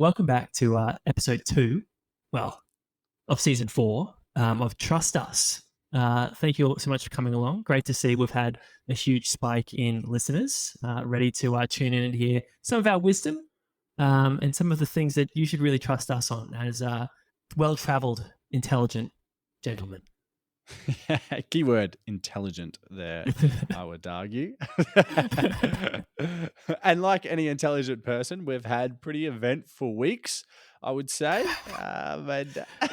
welcome back to episode 2, well, of season 4 of Trust Us. Thank you all so much for coming along. Great to see we've had a huge spike in listeners ready to tune in and hear some of our wisdom and some of the things that you should really trust us on as well-traveled, intelligent gentlemen. Keyword intelligent there, I would argue. And like any intelligent person, we've had pretty eventful weeks, I would say.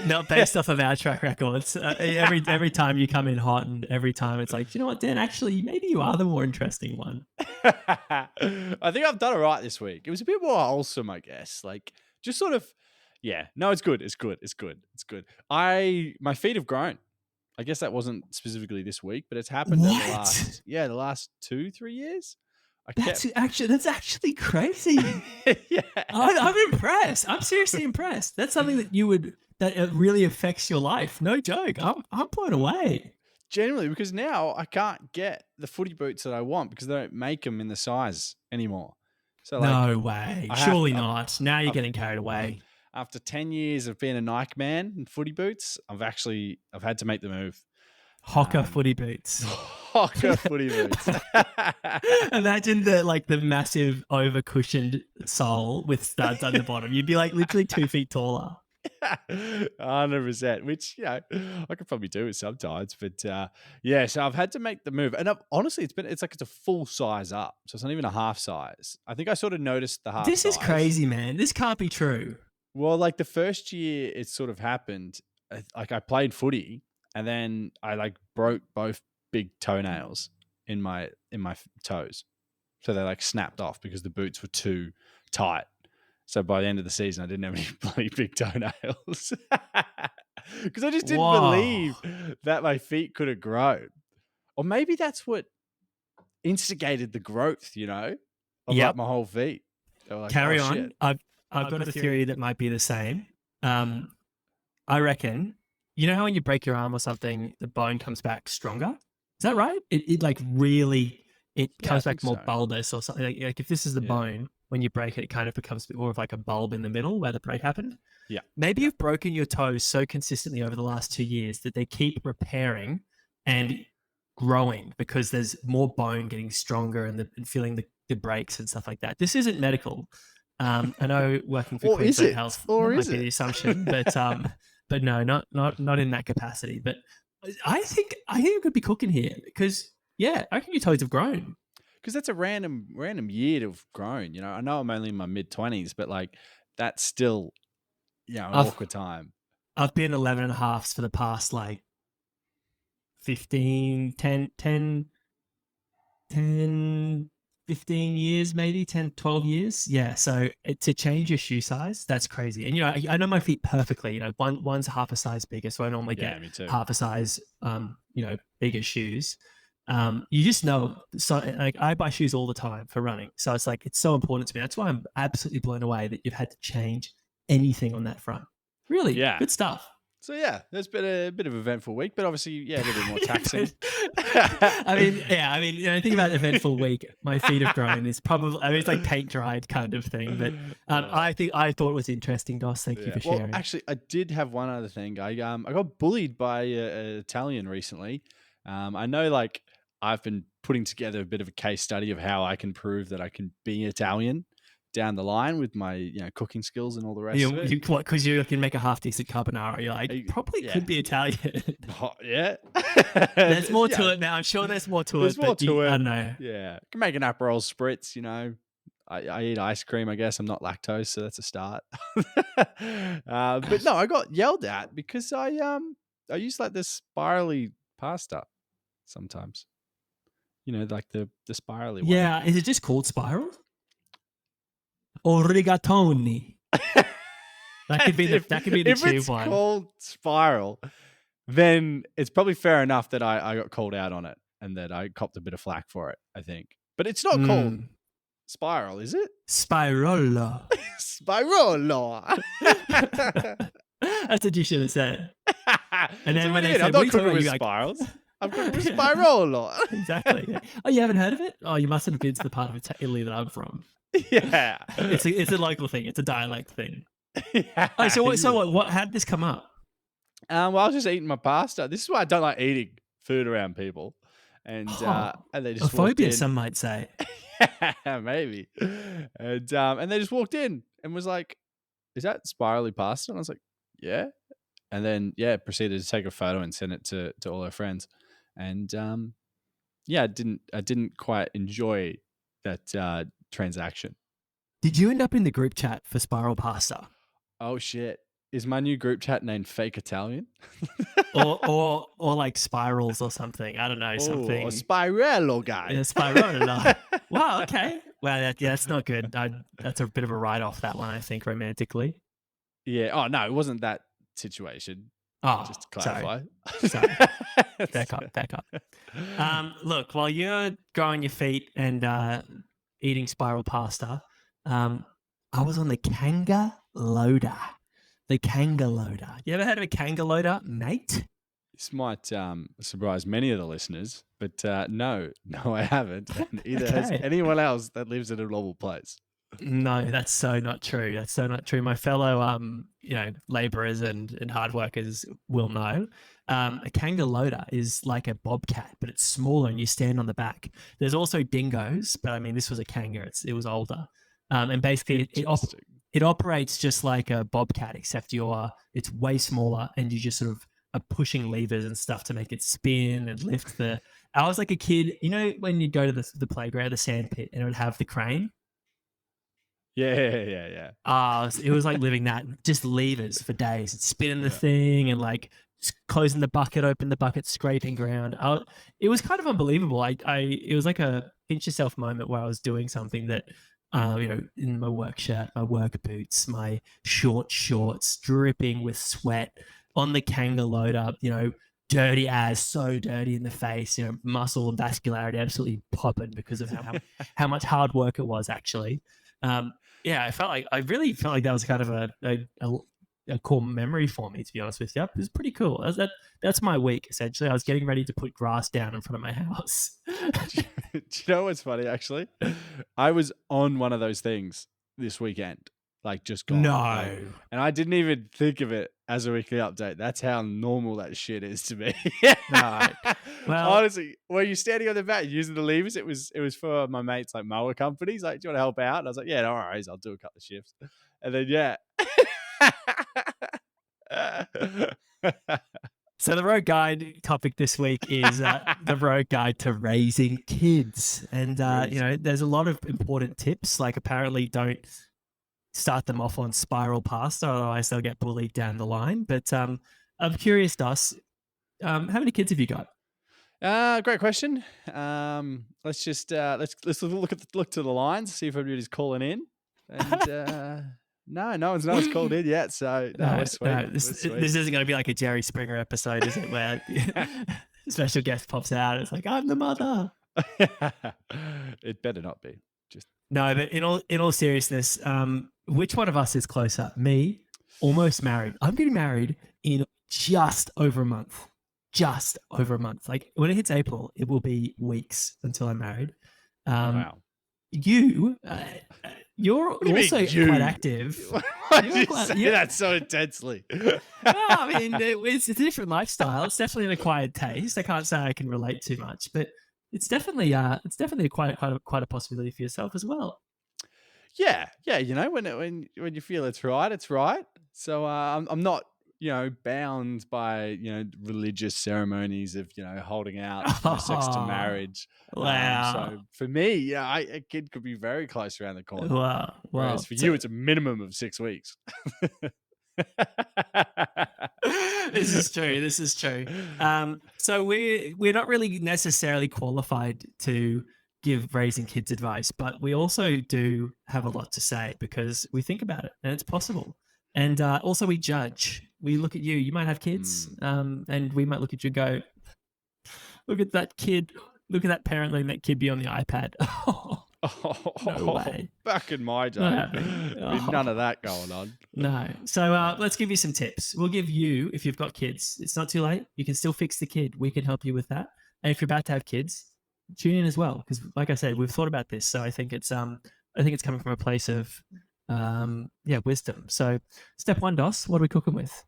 Not based off of our track records. Every time you come in hot, and every time it's like, you know what, Dan, actually, maybe you are the more interesting one. I think I've done it right this week. It was a bit more wholesome, I guess. Like, just sort of, yeah. No, it's good. It's good. My feet have grown. I guess that wasn't specifically this week, but it's happened in the last 2-3 years. That's actually crazy. Yeah. I'm impressed. I'm seriously impressed. That's something that it really affects your life. No joke. I'm blown away. Genuinely, because now I can't get the footy boots that I want because they don't make them in the size anymore. So no way. Surely not. Now you're getting carried away. After 10 years of being a Nike man in footy boots, I've had to make the move. Hocker footy boots. Hocker footy boots. Imagine the massive over cushioned sole with studs on the bottom. You'd be like literally 2 feet taller. 100%, which I could probably do it sometimes, but so I've had to make the move, and honestly, it's a full size up, so it's not even a half size. I think I sort of noticed the half. This size. is crazy, man. This can't be true. Well, like the first year, it sort of happened. Like I played footy, and then I broke both big toenails in my toes, so they snapped off because the boots were too tight. So by the end of the season, I didn't have any bloody big toenails because I just didn't believe that my feet could have grown. Or maybe that's what instigated the growth, of my whole feet. Carry on. Shit. I've got a theory that might be the same. I reckon, you know how when you break your arm or something, the bone comes back stronger? Is that right? It comes back more bulbous or something. Like if this is the bone, when you break it, it kind of becomes more of like a bulb in the middle where the break happened. Yeah. Maybe you've broken your toes so consistently over the last 2 years that they keep repairing and growing because there's more bone getting stronger and feeling the breaks and stuff like that. This isn't medical. I know working for Queensland Health might be the assumption, but no, not in that capacity. But I think you could be cooking here because I reckon your toes have grown. Because that's a random year to have grown. I know I'm only in my mid-20s, but that's still, an awkward time. I've been 11 and a halves for the past 15 years, maybe 10, 12 years. Yeah. So to change your shoe size, that's crazy. And, I know my feet perfectly, one's half a size bigger. So I normally get half a size, bigger shoes. You just know, so I buy shoes all the time for running. So it's so important to me. That's why I'm absolutely blown away that you've had to change anything on that front. Really? Yeah. Good stuff. So there's been a bit of an eventful week, but obviously, a little bit more taxing. Think about eventful week. My feet have grown is probably, it's like paint dried kind of thing. But I thought it was interesting, Dos. Thank you for sharing. Well, actually, I did have one other thing. I got bullied by an Italian recently. I know, I've been putting together a bit of a case study of how I can prove that I can be Italian down the line with my cooking skills and all the rest of it. Because you can make a half decent carbonara. You're like, could be Italian. Yeah. There's more to it now. I'm sure there's more to it. There's more to it. I don't know. Yeah. I can make an Aperol spritz, I eat ice cream, I guess. I'm not lactose, so that's a start. But no, I got yelled at because I use the spirally pasta sometimes. The spirally one. Yeah, is it just called spiral? Or rigatoni? That could be the tube one. If it's called spiral, then it's probably fair enough that I got called out on it and that I copped a bit of flack for it, I think. But it's not called spiral, is it? Spirolo. Spirolo. That's what you should have said. And then when they said, said, I'm not cooking with spirals. I've got a spiral. Exactly. Yeah. Oh, you haven't heard of it? Oh, you mustn't have been to the part of Italy that I'm from. Yeah. It's a local thing. It's a dialect thing. Yeah. Oh, so what? How did this come up? Well, I was just eating my pasta. This is why I don't like eating food around people. Oh, And they a just walked phobia, in. some might say. Yeah, maybe. And they just walked in and was like, "Is that spirally pasta?" And I was like, "Yeah." And then proceeded to take a photo and send it to all her friends. And I didn't quite enjoy that transaction. Did you end up in the group chat for spiral pasta, Oh shit! Is my new group chat named Fake Italian? or like spirals or something? I don't know, Oh, a something. spirello guy. Yeah, spiral. Wow. Okay. Well, that's not good. That's a bit of a write off, that one, I think, romantically. Yeah. Oh no, it wasn't that situation. Oh, Just to sorry. clarify. Sorry. Back up. Look, while you're growing your feet and eating spiral pasta, I was on the Kanga loader. The Kanga loader. You ever heard of a Kanga loader, mate? This might surprise many of the listeners, but no, I haven't. And neither has Okay. anyone else that lives in a normal place. No, that's so not true. That's so not true. My fellow, laborers and hard workers will know. A Kanga loader is like a bobcat, but it's smaller and you stand on the back. There's also dingoes, but I mean, this was a Kanga. It was older. And basically Interesting. it operates just like a bobcat, except it's way smaller and you just sort of are pushing levers and stuff to make it spin and lift the. I was like a kid, when you go to the playground, the sand pit, and it would have the crane. Yeah. It was like living that, just levers for days, and spinning the thing and like closing the bucket, open the bucket, scraping ground. It was kind of unbelievable. It was like a pinch yourself moment where I was doing something that, in my work shirt, my work boots, my short shorts, dripping with sweat on the Kanga loader, dirty as, so dirty in the face, muscle and vascularity absolutely popping because of how much hard work it was actually. I really felt like that was kind of a core memory for me, to be honest with you. It was pretty cool. That's my week, essentially. I was getting ready to put grass down in front of my house. Do you know what's funny, actually? I was on one of those things this weekend, like just gone. No. And I didn't even think of it as a weekly update. That's how normal that shit is to me. Right. Well, honestly, were you standing on the mat using the levers? It was for my mates, like mower companies. Like, do you want to help out? And I was like, yeah, no worries. I'll do a couple of shifts. And then, so the road guide topic this week is the road guide to raising kids. And, there's a lot of important tips, like apparently don't start them off on spiral pasta, otherwise they'll get bullied down the line. But I'm curious, Dus, how many kids have you got? Great question. Let's just let's look to the lines, see if everybody's calling in. And no one's called in yet. So we're sweet. This isn't going to be like a Jerry Springer episode, is it? Where special guest pops out. It's like, I'm the mother. It better not be. No, but in all seriousness, which one of us is closer? Me, almost married. I'm getting married in just over a month. Just over a month. Like when it hits April, it will be weeks until I'm married. Wow. You're also quite active. Why do you say that so intensely? Well, I mean, it's a different lifestyle. It's definitely an acquired taste. I can't say I can relate too much, but it's definitely quite a possibility for yourself as well. Yeah. When you feel it's right, it's right. So I'm not bound by religious ceremonies of holding out sex to marriage. Wow. So for me, a kid could be very close around the corner. Wow. Whereas for you, it's a minimum of 6 weeks. This is true. So we're not really necessarily qualified to give raising kids advice, but we also do have a lot to say because we think about it and it's possible. And also we judge. We look at you. You might have kids, and we might look at you and go, look at that kid. Look at that parent letting that kid be on the iPad. No way. Back in my Not day, happening. be none Oh, of that going on. no. So let's give you some tips. We'll give you, if you've got kids, it's not too late. You can still fix the kid. We can help you with that. And if you're about to have kids, tune in as well. Because like I said, we've thought about this. So I think it's coming from a place of wisdom. So step one, Dos, what are we cooking with?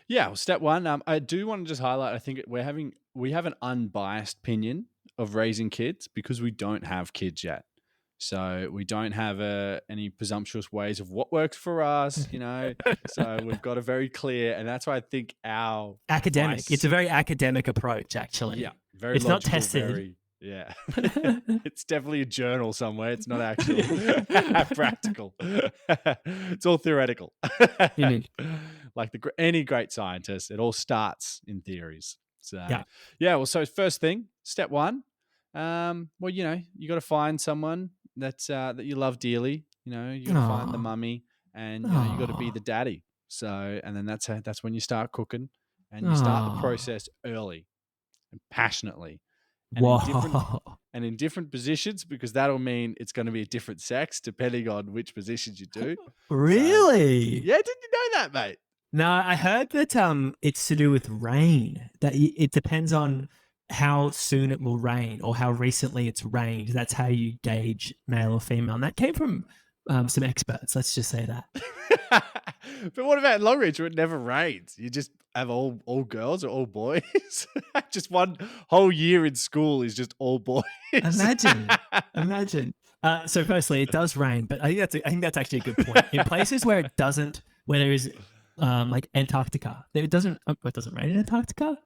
Yeah, well, step one. I do want to just highlight. I think we have an unbiased opinion of raising kids because we don't have kids yet. So we don't have any presumptuous ways of what works for us, So we've got a very clear, and that's why I think our Academic. advice, it's a very academic approach, actually. yeah, very It's logical, not tested. very, yeah. It's definitely a journal somewhere. It's not actual practical. It's all theoretical. Like any great scientist, it all starts in theories. So well, so first thing, step one, well, you got to find someone that you love dearly. You got to find the mummy, and you got to be the daddy. So, and then that's when you start cooking, and you start the process early and passionately, and in different positions, because that'll mean it's going to be a different sex depending on which positions you do. Really? Yeah, didn't you know that, mate? No, I heard that it's to do with rain. That it depends on how soon it will rain or how recently it's rained. That's how you gauge male or female. And that came from some experts. Let's just say that. But what about Long Reach where it never rains? You just have all girls or all boys? Just one whole year in school is just all boys. Imagine. So firstly, it does rain, but I think that's actually a good point. In places where it doesn't, where there is like Antarctica, it doesn't rain in Antarctica.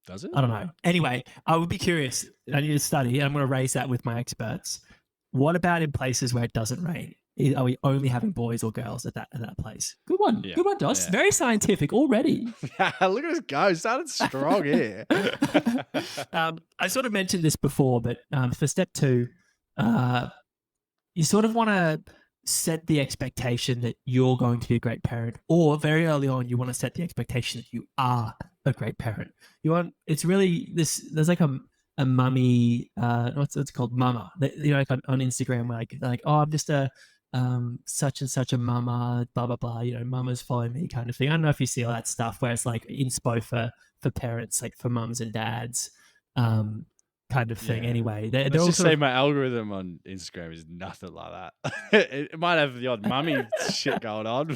Does it? I don't know. Anyway, I would be curious. I need to study. I'm going to raise that with my experts. What about in places where it doesn't rain? Are we only having boys or girls at that place? Good one. Yeah. Good one, Dos. Yeah. Very scientific already. Look at us go. Started strong here. I sort of mentioned this before, but for step two, you sort of want to set the expectation that you're going to be a great parent, or very early on, you want to set the expectation that you are a great parent. It's really this. There's like a mummy, what's it called, mama. Like on Instagram, like oh, I'm just a such and such a mama, blah blah blah. Mamas follow me, kind of thing. I don't know if you see all that stuff where it's like inspo for parents, like for mums and dads. Kind of thing. Yeah. Anyway, they're let's just say my algorithm on Instagram is nothing like that. It might have the odd mummy shit going on.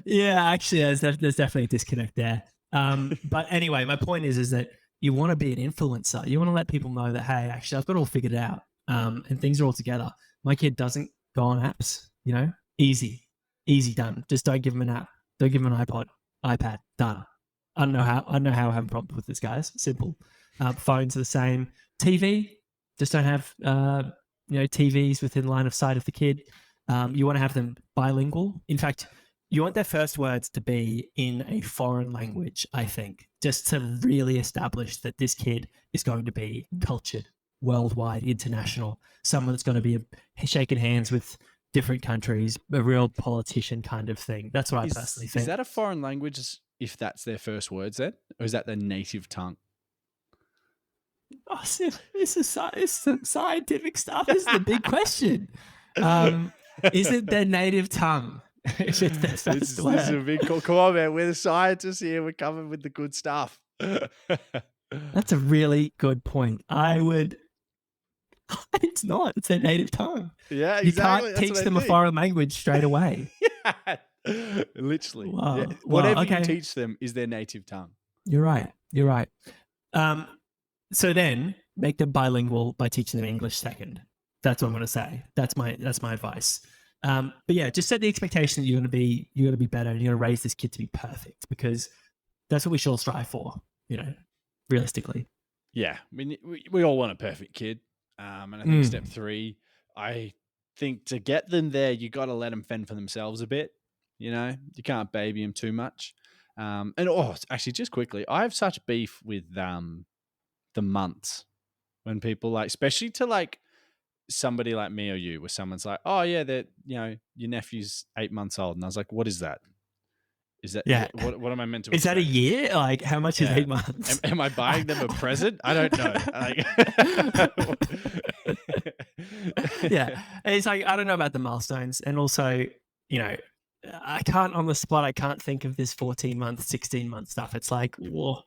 Yeah, actually, there's definitely a disconnect there. But anyway, my point is that you want to be an influencer. You want to let people know that, hey, actually, I've got it all figured out, and things are all together. My kid doesn't go on apps. Easy done. Just don't give him an app. Don't give him an iPad. Done. I don't know how I have a problem with this, guys. Simple. Phones are the same. TV, just don't have TVs within line of sight of the kid. You want to have them bilingual. In fact, you want their first words to be in a foreign language, I think, just to really establish that this kid is going to be cultured, worldwide, international, someone that's going to be shaking hands with different countries, a real politician kind of thing. That's what I personally think. Is that a foreign language if that's their first words then? Or is that their native tongue? Oh, it's some scientific stuff. This is the big question. Is it their native tongue? If it's their first word? This is a big call. Come on, man. We're the scientists here. We're coming with the good stuff. That's a really good point. It's not. It's their native tongue. Yeah, exactly. You can't teach them a foreign language straight away. Yeah. Literally. Wow. Yeah. Whatever you teach them is their native tongue. You're right. So then make them bilingual by teaching them English second. That's what I'm going to say. That's my advice. But yeah, just set the expectation that you're going to be better, and you're going to raise this kid to be perfect, because that's what we should all strive for, realistically. Yeah. I mean, we all want a perfect kid. And I think step three, I think to get them there, you got to let them fend for themselves a bit. You can't baby them too much. Actually, just quickly, I have such beef with the months when people especially to somebody like me or you, where someone's like, oh yeah, that your nephew's 8 months old, and I was like, what is that? Is that what am I meant to? Is that a year? Like, how much is 8 months? Am I buying them a present? I don't know. Yeah. And it's like, I don't know about the milestones. And also, you know, I can't on the spot, I can't think of this 14-month, 16-month stuff. It's like, whoa,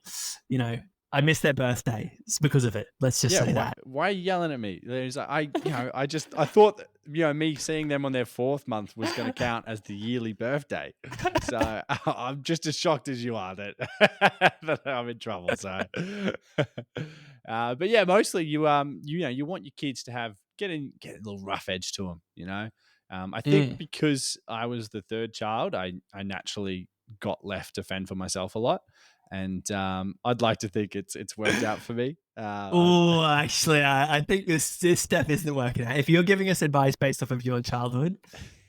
you know, I missed their birthday. It's because of it. Let's just Yeah, say that. why are you yelling at me? There's I thought that, me seeing them on their 4th month was going to count as the yearly birthday. So I'm just as shocked as you are that that I'm in trouble. So, but yeah, mostly you want your kids to get a little rough edge to them. I think because I was the 3rd child, I naturally got left to fend for myself a lot. And I'd like to think it's worked out for me. Oh, actually, I think this step isn't working out. If you're giving us advice based off of your childhood,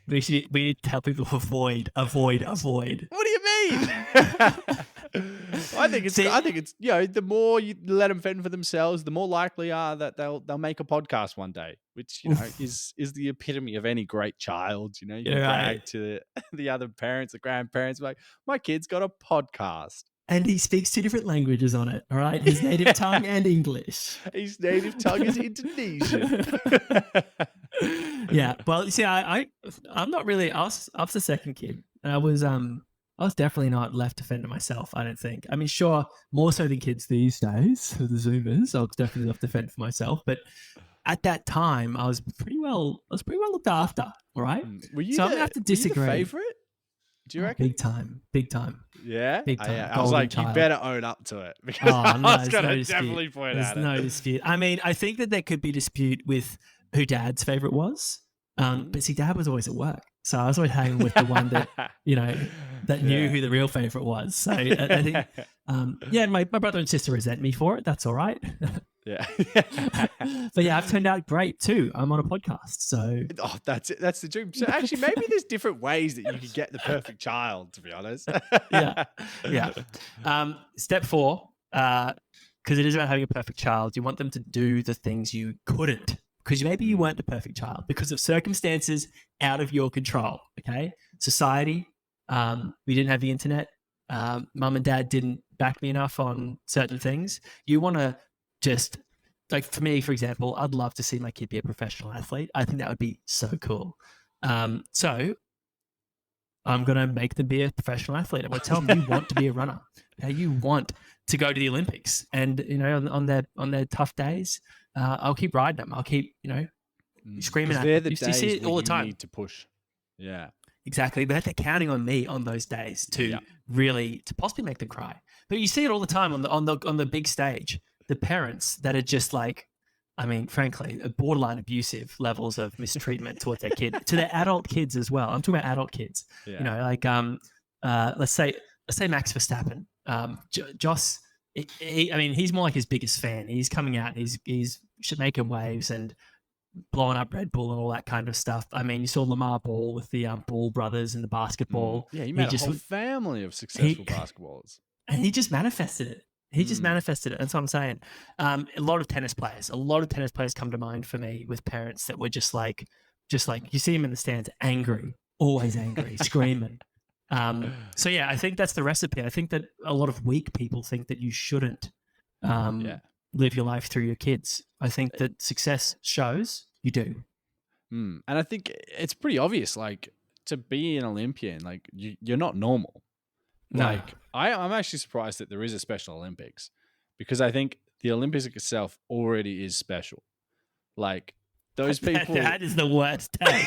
we need to tell people to avoid. What do you mean? I think it's the more you let them fend for themselves, the more likely are that they'll make a podcast one day, which is the epitome of any great child. You can brag to the other parents, the grandparents, like, my kid's got a podcast. And he speaks 2 different languages on it, all right? His native tongue and English. His native tongue is Indonesian. Yeah. Well, see, I'm not really. I was the second kid, and I was definitely not left to fend to myself. I don't think. I mean, sure, more so than kids these days, the Zoomers. I was definitely left to fend for myself, but at that time, I was pretty well looked after. All right. Were you so I'm gonna have to disagree. Were you the favorite? Do you reckon? Big time. Yeah? Big time. I was like, child. You better own up to it, because I was going to definitely point There's at it. There's no dispute. I mean, I think that there could be dispute with who Dad's favorite was. But see, Dad was always at work. So I was always hanging with the one that, that knew who the real favorite was. So I think, my brother and sister resent me for it. That's all right. Yeah. But yeah, I've turned out great too. I'm on a podcast. So that's it. That's the dream. So actually, maybe there's different ways that you could get the perfect child, to be honest. Yeah. Step 4, because it is about having a perfect child. You want them to do the things you couldn't, because maybe you weren't the perfect child because of circumstances out of your control. Okay. Society. We didn't have the internet. Mum and Dad didn't back me enough on certain things. You want to just, like, for me, for example, I'd love to see my kid be a professional athlete. I think that would be so cool. So I'm going to make them be a professional athlete. I'm going to tell them you want to be a runner. Okay? You want to go to the Olympics. And, on their tough days, I'll keep riding them. I'll keep, screaming at them. They're the days you see it all the time. Need to push. Yeah. Exactly. But they're counting on me on those days to really, to possibly make them cry. But you see it all the time on the big stage. The parents that are just like, I mean, frankly, borderline abusive levels of mistreatment towards their kid, to their adult kids as well. I'm talking about adult kids. Yeah. Let's say Max Verstappen. Joss, he's more like his biggest fan. He's coming out and he's making waves and blowing up Red Bull and all that kind of stuff. I mean, you saw Lamar Ball with the Ball brothers and the basketball. Yeah, he made a whole family of successful basketballers. And he just manifested it. That's what I'm saying. A lot of tennis players come to mind for me with parents that were just like you see them in the stands, angry, always angry, screaming. So yeah, I think that's the recipe. I think that a lot of weak people think that you shouldn't live your life through your kids. I think that success shows you do. And I think it's pretty obvious, like, to be an Olympian, like, you're not normal. No. Like, I'm actually surprised that there is a Special Olympics, because I think the Olympics itself already is special. Like, those people. That is the worst take.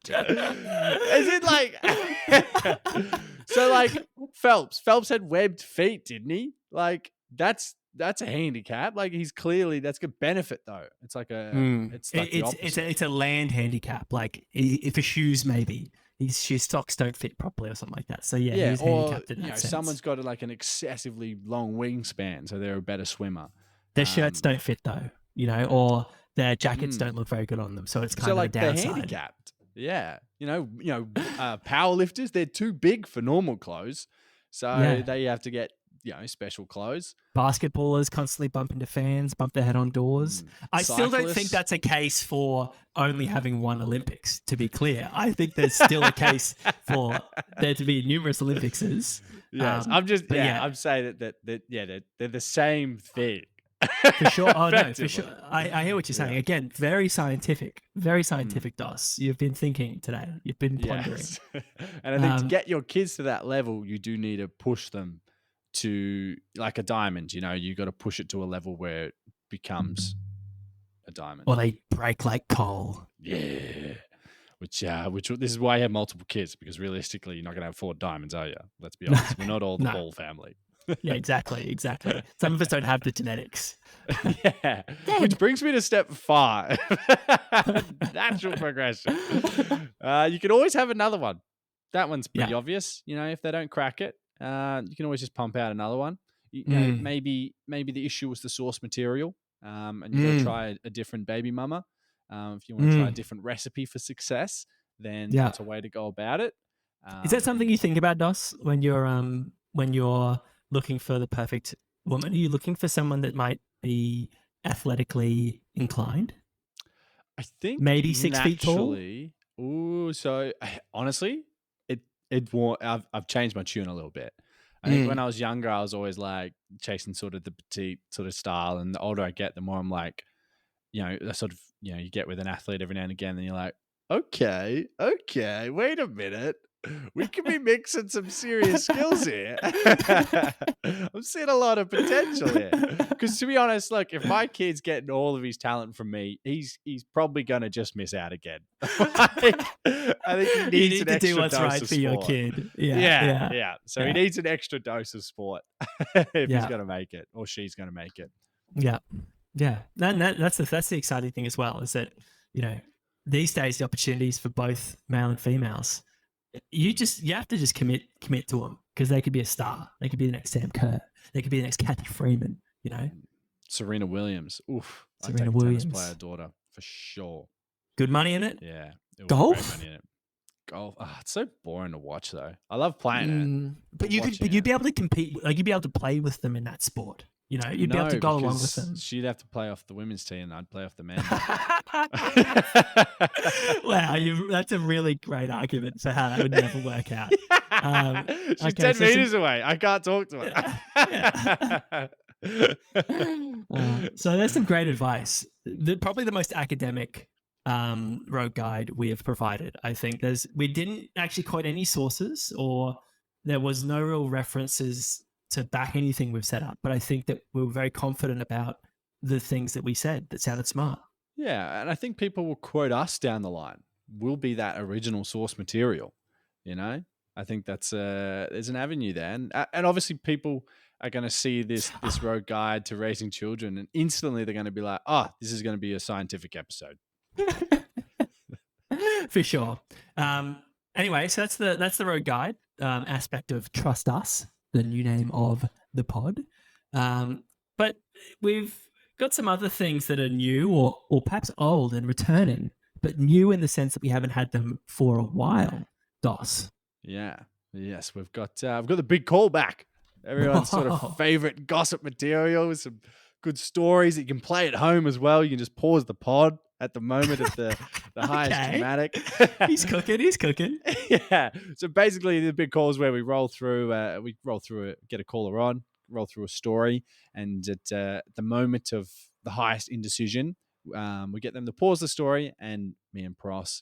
Is it like so? Like, Phelps had webbed feet, didn't he? Like, that's a handicap. Like, he's clearly, that's good benefit though. It's like it's a land handicap. Like, if for shoes, maybe his socks don't fit properly or something like that. So yeah, he's handicapped in that sense. Someone's got an excessively long wingspan, so they're a better swimmer. Their shirts don't fit though, or their jackets don't look very good on them. So it's kind of a downside. They're handicapped. Yeah, powerlifters, they're too big for normal clothes, so they have to get special clothes. Basketballers constantly bump into fans, bump their head on doors. I still don't think that's a case for only having one Olympics, to be clear. I think there's still a case for there to be numerous Olympicses. Yes, I'm saying that they're the same thing. For sure. Oh no, for Effectively. sure. I hear what you're saying. Yeah. Again, very Mm. scientific, Doss. You've been thinking today. You've been pondering. Yes. And I think to Um, get your kids to that level, you do need to push them to like a diamond. You got to push it to a level where it becomes a diamond. or they break like coal. Yeah. Which this is why you have multiple kids, because realistically, you're not going to have 4 diamonds, are you? Let's be No, honest. We're not all the no. Ball family. Yeah, exactly. Some of us don't have the genetics. Yeah. Which Dad. brings me to step 5. Natural progression. You can always have another one. That one's pretty Yeah. obvious. If they don't crack it, you can always just pump out another one. Mm, Maybe the issue was the source material, and you got to mm, try a different baby mama. If you want to try a mm. different recipe for success, then Yeah. that's a way to go about it. Is that something And you think about, Dos, when you're looking for the perfect woman? Are you looking for someone that might be athletically inclined? I think Maybe 6 feet tall? naturally. Ooh, so honestly, it won't. I've changed my tune a little bit. I think when Mm. I was younger, I was always like chasing sort of the petite sort of style, and the older I get, the more I'm like, the sort of you get with an athlete every now and again, and you're like, okay, wait a minute. We could be mixing some serious skills here. I'm seeing a lot of potential here. Because to be honest, look, if my kid's getting all of his talent from me, he's probably gonna just miss out again. I think he You needs need an to do extra what's dose right of for your sport. kid. Yeah, Yeah, yeah, yeah. So he yeah, needs an extra dose of sport if he's yeah, gonna make it, or she's gonna make it. yeah, yeah. That's the exciting thing as well, is that you know these days the opportunities for both male and females, you have to just commit to them, because they could be a star. They could be the next Sam Kerr. They could be the next Kathy Freeman. Serena Williams. Oof. I'd Serena take a tennis player Williams. daughter for sure. Good money in it. Yeah. It would be great Golf. money in it. Golf. It's so boring to watch though. I love playing it, But watching you'd it. be able to compete. Like, you'd be able to play with them in that sport. You'd be able to No, go along with because them. she'd have to play off the women's team and I'd play off the men. Wow, that's a really great argument for how that would never work out. She's Okay, 10 meters away. I can't talk to her. so there's some great advice. Probably the most academic road guide we have provided. I think we didn't actually quote any sources, or there was no real references to back anything we've set up. But I think that we were very confident about the things that we said that sounded smart. Yeah, and I think people will quote us down the line. We'll be that original source material. I think that's there's an avenue there, and obviously people are going to see this road guide to raising children, and instantly they're going to be like, "Oh, this is going to be a scientific episode." For sure. Anyway, so that's the road guide aspect of Trust Us, the new name of the pod. But we've got some other things that are new, or perhaps old and returning, but new in the sense that we haven't had them for a while. Dos. Yeah. Yes, we've got the big callback. Everyone's sort of favorite gossip material with some good stories that you can play at home as well. You can just pause the pod at the moment of the highest Okay. dramatic. He's cooking. Yeah. So basically, the big call is where we roll through, get a caller on, roll through a story, and at the moment of the highest indecision, we get them to pause the story, and me and Pros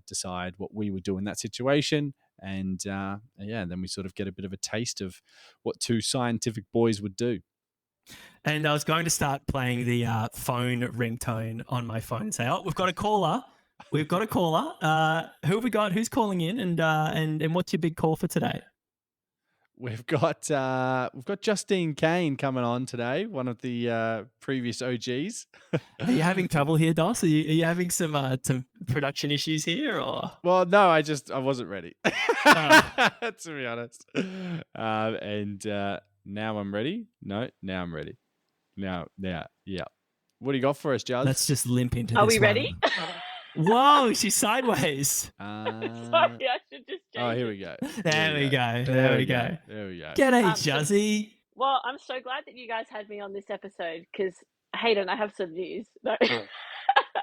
decide what we would do in that situation. And then we sort of get a bit of a taste of what 2 scientific boys would do. And I was going to start playing the phone ringtone on my phone and say, "Oh, we've got a caller. We've got a caller. Who have we got? Who's calling in? And what's your big call for today?" We've got Justine Cain coming on today, one of the previous OGs. Are you having trouble here, Dos? Are you having some production issues here, or? Well, no, I wasn't ready, to be honest. And now I'm ready. No, now I'm ready. Now, yeah. What do you got for us, Juz? Let's just limp into Are this we ready? Whoa, she's sideways. Sorry, I should just change here it. we go. There we go. There we go. G'day, Juzzy. Well, I'm so glad that you guys had me on this episode because, Hayden, I have some news. No.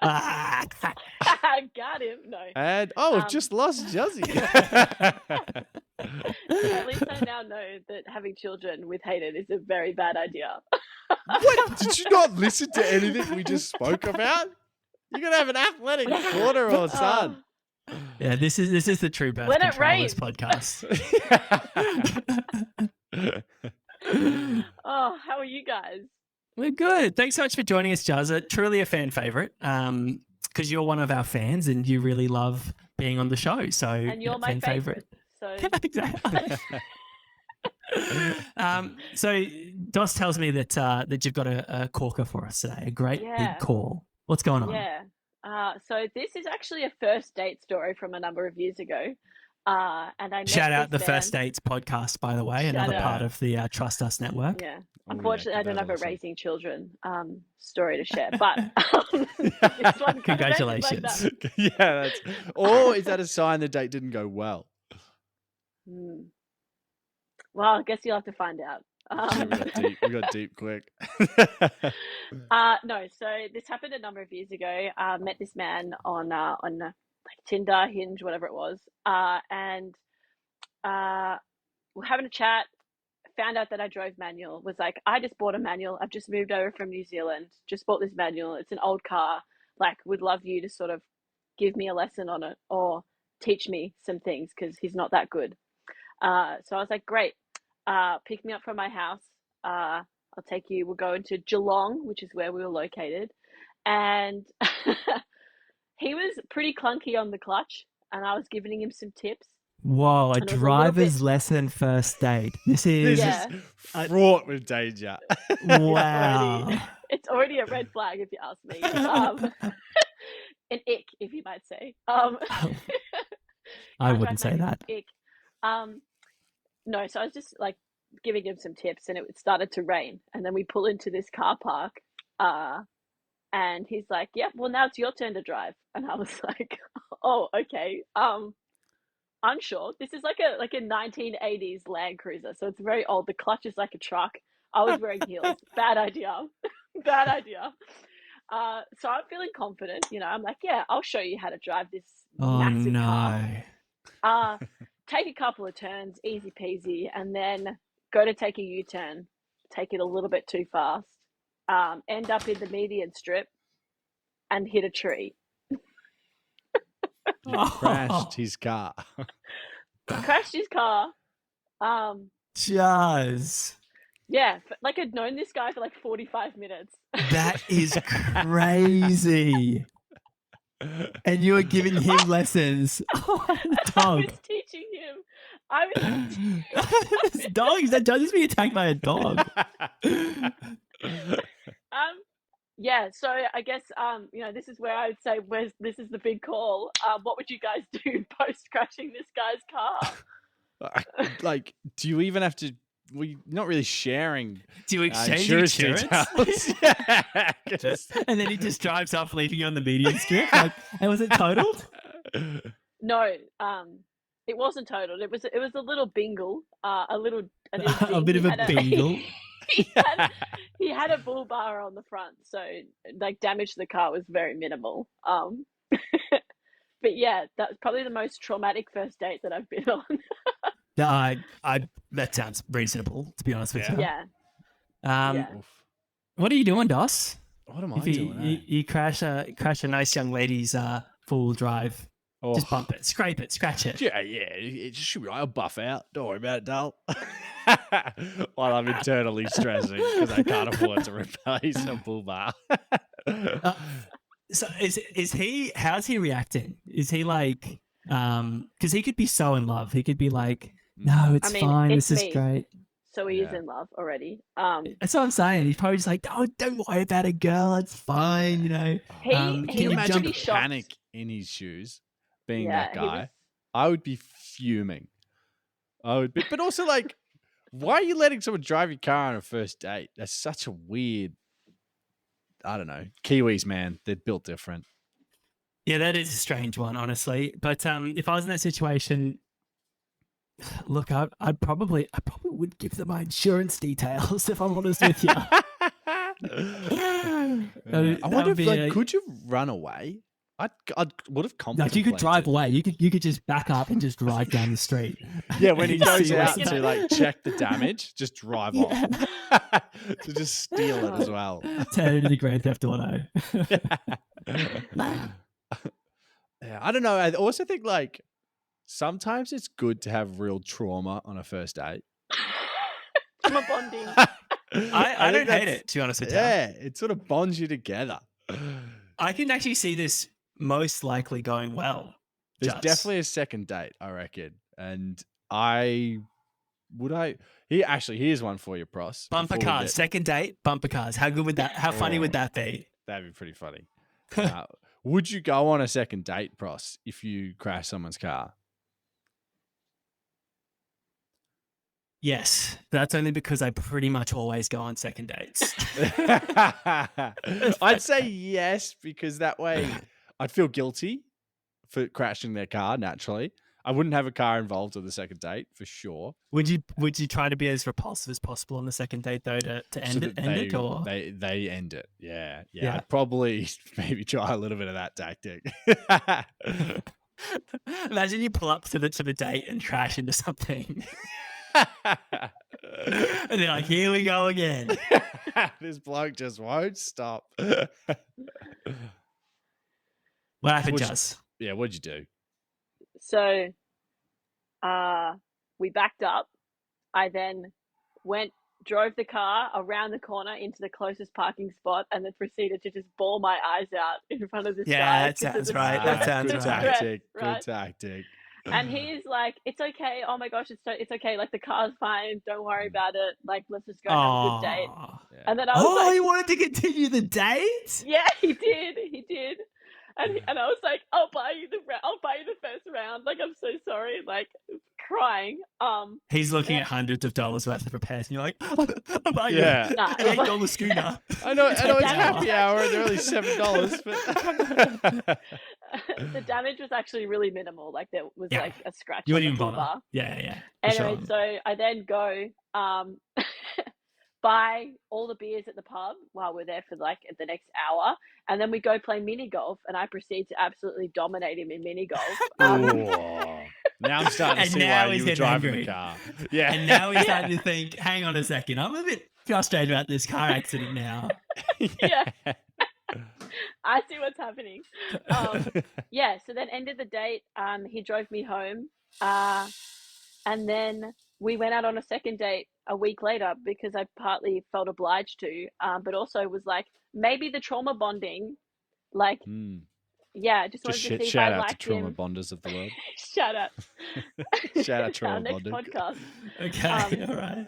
Got him. No. And I've just lost Juzzy. At least I now know that having children with Hayden is a very bad idea. What? Did you not listen to anything we just spoke about? You're gonna have an athletic daughter or son. Yeah, this is the True Birth When it Controllers rains. podcast. Oh, how are you guys? We're good. Thanks so much for joining us, Jazza. Truly a fan favorite. Because you're one of our fans and you really love being on the show. So And you're my fan favorite. So Exactly. So Dos tells me that that you've got a corker for us today, a great big call. What's going on? Yeah. So this is actually a first date story from a number of years ago. And I met Shout out the this First man. Dates podcast, by the way, Shout another out. part of the Trust Us network. Yeah. Oh, Unfortunately, yeah, I don't have a awesome. raising children story to share, but this one kind of ended like Congratulations. that. Yeah, or is that a sign the date didn't go well? Well, I guess you'll have to find out. We got deep quick. No, so this happened a number of years ago. Met this man on like Tinder, Hinge, whatever it was, and we're having a chat. Found out that I drove manual. Was like, I just bought a manual. I've just moved over from New Zealand. Just bought this manual. It's an old car. Like, would love you to sort of give me a lesson on it or teach me some things because he's not that good. So I was like, great. Pick me up from my house. I'll take you. We'll go into Geelong, which is where we were located. And he was pretty clunky on the clutch, and I was giving him some tips. Whoa, a And it was a little driver's bit- lesson first date. This is Yeah. Fraught with danger. wow. It's already a red flag if you ask me. An ick, if you might say. I wouldn't say that. Ick. No, so I was just like giving him some tips, and it started to rain, and then we pull into this car park, and he's like, "Yep, well now it's your turn to drive," and I was like, "Oh, okay." Unsure. This is like a 1980s Land Cruiser, so it's very old. The clutch is like a truck. I was wearing heels. Bad idea. Bad idea. So I'm feeling confident. You know, I'm like, yeah, I'll show you how to drive this Oh massive no. car. Take a couple of turns, easy peasy, and then go to take a U-turn. Take it a little bit too fast. End up in the median strip and hit a tree. You crashed his car. Crashed his car. Jazz. Yeah, like I'd known this guy for like 45 minutes. That is crazy. And you were giving him lessons. Oh, I dog. was teaching him. I was This dog, is that Jazz is being attacked by a dog? yeah, so I guess you know, this is where I would say this is the big call. What would you guys do post crashing this guy's car? Like, do you even have to? We're not really sharing. Do you exchange insurance insurance? details. Yeah, 'cause- And then he just drives off, leaving you on the median strip. Like, and was it totaled? No, it wasn't totaled. It was a little bingle, a little A bit of a bingle. he had a bull bar on the front, so like damage to the car was very minimal. But yeah, that's probably the most traumatic first date that I've been on. That sounds reasonable, to be honest with you. Yeah. Yeah. What are you doing, Dos? What am I If doing? you crash a nice young lady's full drive, Oh. just bump it, scrape it, scratch it. Yeah, it just should be right. I'll buff out. Don't worry about it, doll. While I'm internally stressing because I can't afford to replace a bull bar. So is he? How's he reacting? Is he like? Because he could be so in love. He could be like, "No, it's fine. it's This is me. great." So he is in love already. That's what I'm saying. He's probably just like, "Oh, don't worry about it, girl. It's fine." You know. He Can Can you you was imagine jump- the pretty shocked. panic in his shoes being Yeah, that he guy? was- I would be fuming. I would be, but also like, why are you letting someone drive your car on a first date? That's such a weird. I don't know. Kiwis, man, they're built different. Yeah, that is a strange one, honestly. But if I was in that situation, look, I probably would give them my insurance details if I'm honest with you. I wonder if could you run away? I would have contemplated. Like you could drive away. You could just back up and just drive down the street. Yeah, when he You goes see out what's to like check the damage, just drive off. To just steal it as well. Turn it into Grand Theft Auto. Yeah, I don't know. I also think like sometimes it's good to have real trauma on a first date. Trauma bonding. I don't think hate that's- it, to be honest with you. Yeah, it sort of bonds you together. I can actually see this most likely going well. There's Just. definitely a second date, I reckon. And here's one for you, Pros. Bumper before we cars. get- Second date, bumper cars. How good would that? How funny would that be? That'd be pretty funny. Would you go on a second date, Pros, if you crash someone's car? Yes, that's only because I pretty much always go on second dates. I'd say yes, because that way I'd feel guilty for crashing their car naturally. I wouldn't have a car involved on the second date for sure. Would you try to be as repulsive as possible on the second date though to end that it or they end it. Yeah. Yeah. I'd probably maybe try a little bit of that tactic. Imagine you pull up to the date and crash into something. And they're like, here we go again. This bloke just won't stop. What happened, Jazz? Yeah, what'd you do? So we backed up. I then drove the car around the corner into the closest parking spot and then proceeded to just bawl my eyes out in front of this guy. Yeah, that sounds right. That sounds good right. tactic. Right? Good tactic. And he's like, it's okay. Oh my gosh, it's okay. Like the car's fine. Don't worry about it. Like let's just go have a good date. Yeah. And then I was like, he wanted to continue the date? yeah, he did. And I was like, I'll buy you the first round. Like I'm so sorry. Like crying. He's looking at hundreds of dollars worth of repairs, and you're like, I'll buy you Yeah. Nah, an $8 schooner. I know it's Yeah. happy hour and they're only $7, but the damage was actually really minimal. Like there was Yeah. like a scratch You on wouldn't the even full bother. bar. Yeah. For Anyway, sure. so I then go buy all the beers at the pub while we're there for like the next hour, and then we go play mini golf, and I proceed to absolutely dominate him in mini golf. Ooh. Now I'm starting to And see now why he's you were getting driving angry. the car. Yeah. And now he's starting to think, hang on a second, I'm a bit frustrated about this car accident now. Yeah. I see what's happening. Yeah, so then ended the date. He drove me home, and then we went out on a second date a week later because I partly felt obliged to, but also was like, maybe the trauma bonding, like, yeah, just wanted to see if shout I out to liked trauma him. bonders of the world. Shout out. Shout out Our trauma next bonding. podcast. Okay, all right.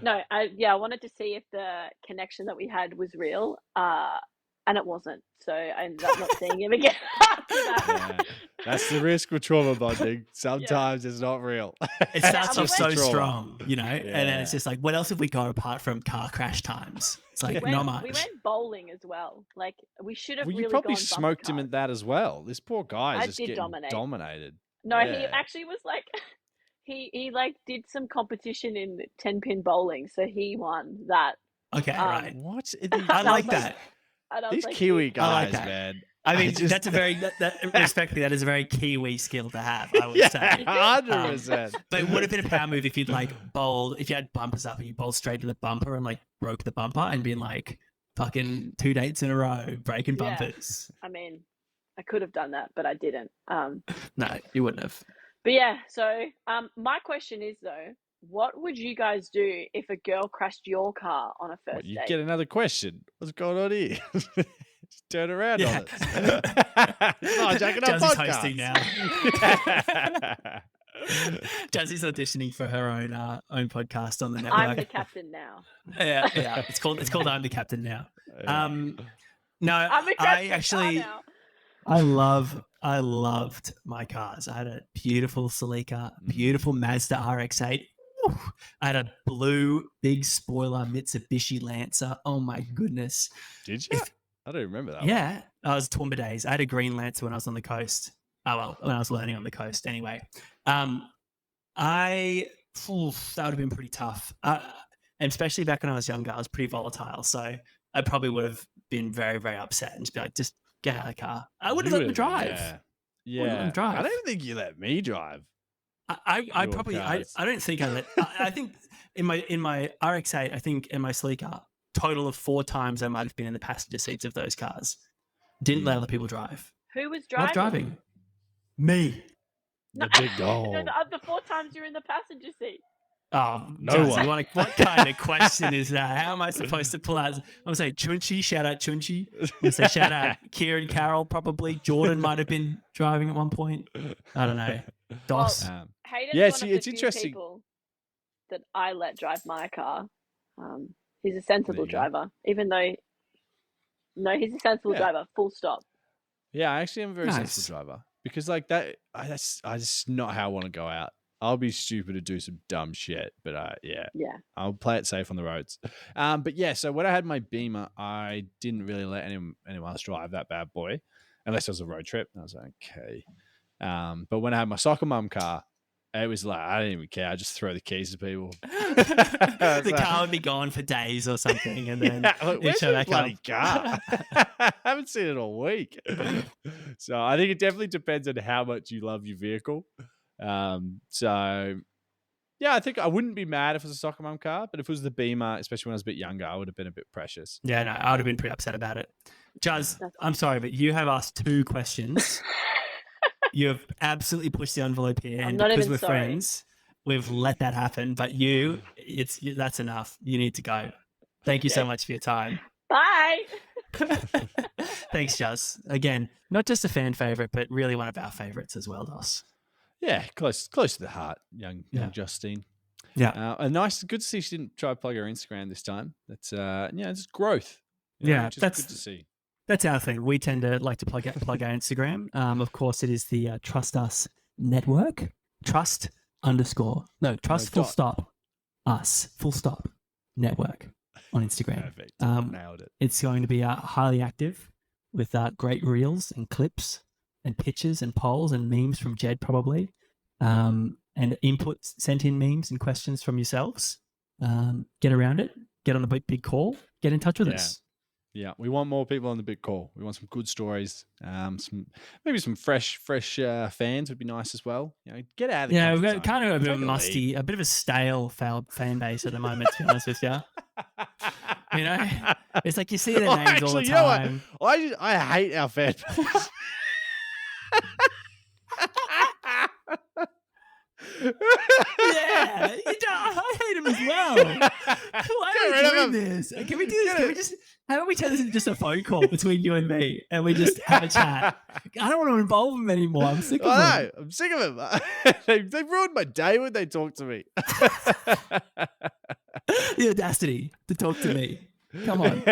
No, I wanted to see if the connection that we had was real, and it wasn't. So I ended up not seeing him again after that. Yeah. That's the risk with trauma bonding. Sometimes it's not real. It starts we off so went- strong, and then it's Yeah. just like, what else have we got apart from car crash times? It's like, We not went much. bowling as well. Like we should have Well, really you probably gone bumper smoked him cars. in that as well. This poor guy I is just did getting dominate. dominated. No, he Yeah. actually was like, he like did some competition in 10-pin bowling, so he won that. Okay, right. What? I like was like- that. And I was These like, Kiwi I like guys, that. man. I mean, just- that's a very, respectfully, that is a very Kiwi skill to have, I would Yeah, say. 100%. But it would have been a power move if you'd like bowled, if you had bumpers up and you bowled straight to the bumper and like broke the bumper and been like fucking 2 dates in a row, breaking Yeah. bumpers. I mean, I could have done that, but I didn't. No, you wouldn't have. But yeah, so my question is though, what would you guys do if a girl crashed your car on a first What, you date? get another question. What's going on here? Just turn around Yeah. on us. No, Jack, our Jazzy's podcast. hosting now. Jazzy's auditioning for her own podcast on the network. I'm the captain now. yeah. It's called I'm the Captain now. No, I'm the I captain actually now. I loved my cars. I had a beautiful Celica, beautiful Mazda RX-8. Woo. I had a blue big spoiler Mitsubishi Lancer. Oh my goodness. Did you? I don't remember that. Yeah, I was Toowoomba days. I had a green Lancer when I was on the coast. Oh well, when I was learning on the coast. Anyway, that would have been pretty tough. And especially back when I was younger, I was pretty volatile. So I probably would have been very, very upset and just be like, just get out of the car. I would have You let them would've- drive. Yeah. Wouldn't let them drive. I don't even think you let me drive. I Your probably cars. I don't think I let I think in my RX-8, I think in my sleeker, total of 4 times I might have been in the passenger seats of those cars. Didn't let other people drive. Who was Not driving. Me. The big dog. No, the 4 times you're in the passenger seat. Oh, No Jazzy, one. what kind of question is that? How am I supposed to pull out? I'm going to say Chunchi, shout out Chunchi. I'm going to say shout out Kieran Carroll, probably. Jordan might have been driving at one point. I don't know. Dos. Hayden's Yeah, one see, of the it's few interesting. people that I let drive my car. He's a sensible you go. driver, even though he's a sensible Yeah. driver. Full stop. Yeah, I actually am a very Nice. sensible driver because like that's just not how I want to go out. I'll be stupid to do some dumb shit, but yeah, I'll play it safe on the roads. But yeah, so when I had my Beamer, I didn't really let anyone else drive that bad boy, unless it was a road trip. And I was like, okay. But when I had my soccer mum car, it was like I didn't even care. I just throw the keys to people. The car would be gone for days or something, and then where's show my back bloody up. car? I haven't seen it all week. So I think it definitely depends on how much you love your vehicle. So yeah, I think I wouldn't be mad if it was a soccer mum car, but if it was the Beamer, especially when I was a bit younger, I would have been a bit precious. Yeah, no, I would have been pretty upset about it. Jazz, I'm sorry, but you have asked 2 questions. You have absolutely pushed the envelope here, and because we're friends, we've let that happen. But that's enough. You need to go. Thank you so much for your time. Bye. Thanks, Jazz. Again, not just a fan favorite, but really one of our favorites as well, Dos. Yeah, close to the heart, young Justine. Yeah, and good to see she didn't try to plug her Instagram this time. That's it's growth. That's good to see. That's our thing. We tend to like to plug our Instagram. Of course, it is the Trust Us Network. Trust full stop us full stop network on Instagram. Perfect. Nailed it. It's going to be highly active with great reels and clips and pictures and polls and memes from Jed probably, and inputs sent in memes and questions from yourselves. Get around it. Get on the big call. Get in touch with us. Yeah, we want more people on the big call. We want some good stories. Maybe some fresh fans would be nice as well. Get out of the we've got kind of a bit of a musty, a bit of a stale fan base at the moment. To be honest with you, it's like you see their names all the time. I hate our fan base. Yeah, I hate him as well. Why are we doing this? Can we do this? Can we just? How about we turn this into just a phone call between you and me, and we just have a chat? I don't want to involve him anymore. I'm sick of him. I'm sick of him. They ruined my day when they talk to me. The audacity to talk to me. Come on,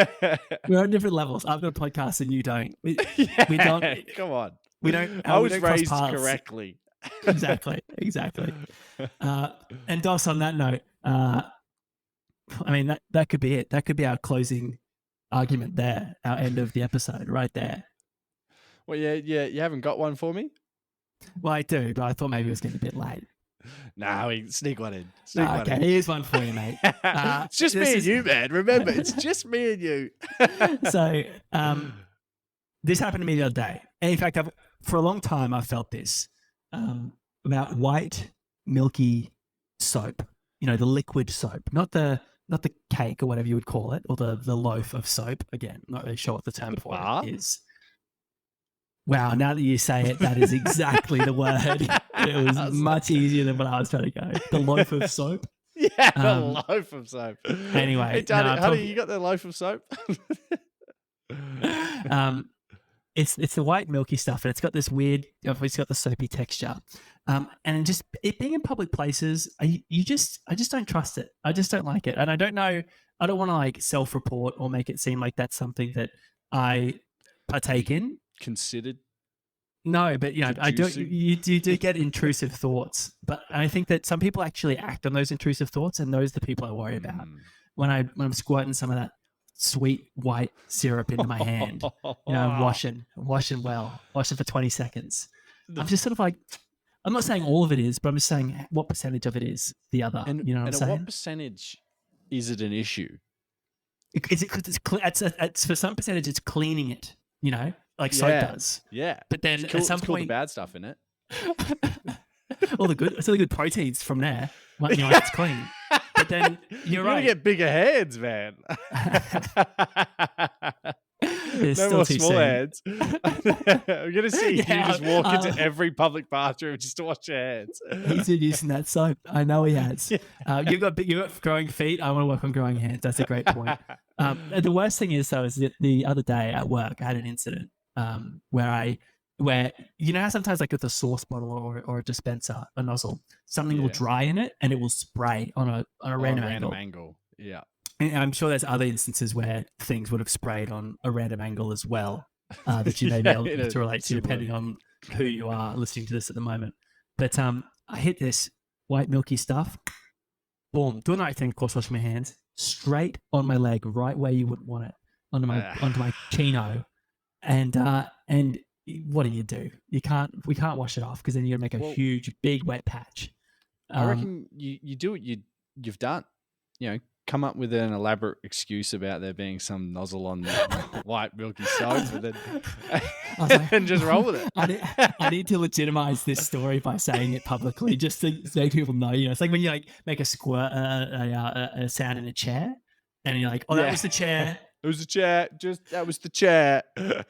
we're on different levels. I've got a podcast and you don't. We don't. Come on. We don't. I was raised correctly. Exactly. And Dos, on that note, I mean that could be it. That could be our closing argument there, our end of the episode right there. Well, yeah, you haven't got one for me? Well, I do, but I thought maybe it was getting a bit late. No, we sneak one in. Okay, here's one for you, mate. It's just me and you, man. Remember, it's just me and you. So, this happened to me the other day. And in fact, for a long time, I've felt this about white, milky soap. The liquid soap, not the cake or whatever you would call it, or the loaf of soap. Again, not really sure what the term for it is. Wow, now that you say it, that is exactly the word. It was much easier than what I was trying to go. The loaf of soap. Yeah, the loaf of soap. Anyway. Hey, Daddy, honey, you got the loaf of soap? It's the white milky stuff, and it's got this weird, it's got the soapy texture. And just it being in public places, I just don't trust it. I just don't like it. And I don't know, I don't want to like self-report or make it seem like that's something that I partake in. Considered? No, but I do. You do get intrusive thoughts, but I think that some people actually act on those intrusive thoughts, and those are the people I worry about. When I'm squirting some of that sweet white syrup into my hand, washing for 20 seconds. I'm just sort of like, I'm not saying all of it is, but I'm just saying what percentage of it is the other. And, you know what I'm saying? What percentage is it an issue? Is it because it's for some percentage it's cleaning it, like soap Yeah. does. Yeah. But then It's cool, at some it's cool the point, bad stuff in it. all the good proteins from there, like, it's clean. But then you're gonna right. get bigger heads, man. It's No still more too small soon. heads. We're gonna see you Yeah, just walk into every public bathroom just to wash your hands. He's been using that soap. I know he has. You've got growing feet. I want to work on growing hands. That's a great point. The worst thing is, though, is that the other day at work, I had an incident where how sometimes like with a sauce bottle or a dispenser, a nozzle, something will dry in it and it will spray on a random angle. Yeah. And I'm sure there's other instances where things would have sprayed on a random angle as well that you may be able to relate to depending on who you are listening to this at the moment. But I hit this white milky stuff, boom, doing the right thing, of course, washing my hands, straight on my leg, right where you wouldn't want it, onto my chino. And what do? We can't wash it off because then you're going to make a huge, big wet patch. I reckon you do what you've done. Come up with an elaborate excuse about there being some nozzle on the white milky soap, and then and just roll with it. I need to legitimize this story by saying it publicly, just to make people know. It's like when you make a squirt, a sound in a chair, and you're like, "Oh, that was the chair." It was the chair. That was the chair.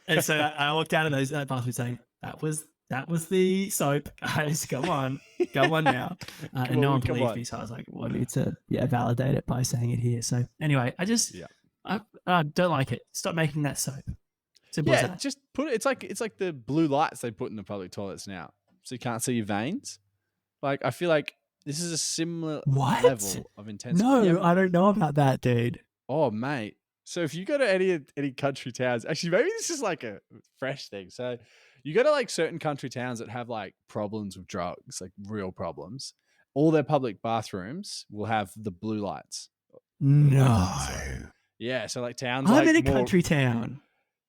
And so I walked down to those bathrooms saying, "That was the soap, guys. Come on now." And no one believed me, so I was like, "Well, I need to validate it by saying it here." So anyway, I don't like it. Stop making that soap. Simple as that. Just put it. It's like the blue lights they put in the public toilets now, so you can't see your veins. Like, I feel like this is a similar level of intensity. No, I don't know about that, dude. Oh, mate. So if you go to any country towns, actually, maybe this is like a fresh thing. So you go to like certain country towns that have like problems with drugs, like real problems. All their public bathrooms will have the blue lights. No. Yeah. So like towns I'm in a country town.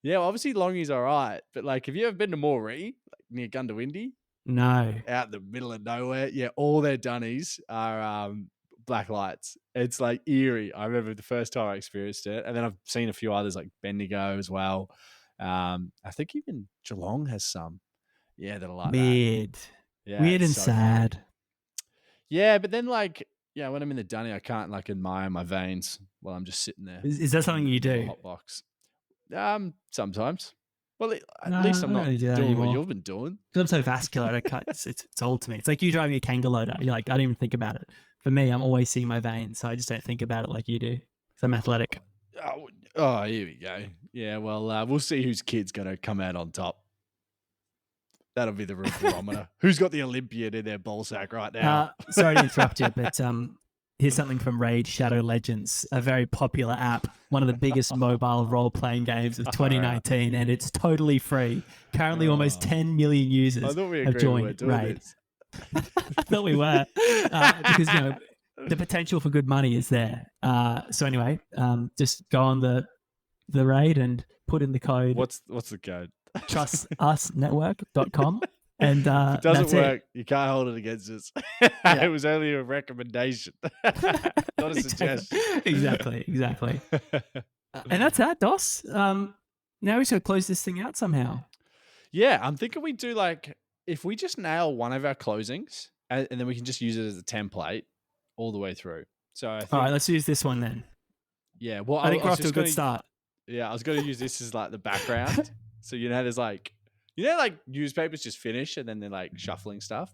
Yeah. Well, obviously Longyear's all right. But like, have you ever been to Moree, like near Gundawindi? No. Out in the middle of nowhere. Yeah. All their dunnies are black lights. It's like eerie. I remember the first time I experienced it, and then I've seen a few others like Bendigo as well. I think even Geelong has some. Yeah, that are like weird. That. Yeah, weird and sad. Funny. Yeah, but then like when I'm in the dunny, I can't like admire my veins while I'm just sitting there. Is that something you do? Hot box. Sometimes. Well, at least I'm not doing what you've been doing. Because I'm so vascular, it's old to me. It's like you driving a kangaroo loader. You're like, I don't even think about it. For me, I'm always seeing my veins, so I just don't think about it like you do. Because I'm athletic. Oh, here we go. Yeah, well, we'll see whose kid's going to come out on top. That'll be the real barometer. Who's got the Olympian in their ball sack right now? Sorry to interrupt you, but here's something from Raid Shadow Legends, a very popular app, one of the biggest mobile role-playing games of 2019, and it's totally free. Currently, almost 10 million users have joined Raid. I thought we were, because the potential for good money is there. So anyway, just go on the Raid and put in the code. What's the code? trustusnetwork.com. And if it doesn't work, you can't hold it against us. It was only a recommendation, not a suggestion. Exactly. And that's that, Dos. Now we should close this thing out somehow. Yeah, I'm thinking we do like, if we just nail one of our closings and then we can just use it as a template all the way through. So I think, all right, let's use this one then. Yeah, well, I think we're off to a good start. Yeah, I was going to use this as like the background. So there's like, like newspapers just finish and then they're like shuffling stuff.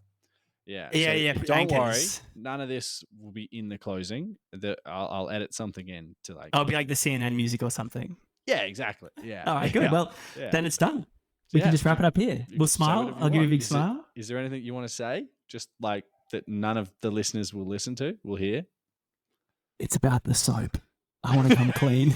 Yeah. Yeah. Don't worry, none of this will be in the closing. I'll edit something in to like. I'll be like the CNN music or something. Yeah, exactly. Yeah. All right, good. Well, then it's done. We can just wrap it up here. We'll smile. I'll give you a big smile. Is there anything you want to say? Just like that none of the listeners will listen to, will hear? It's about the soap. I want to come clean.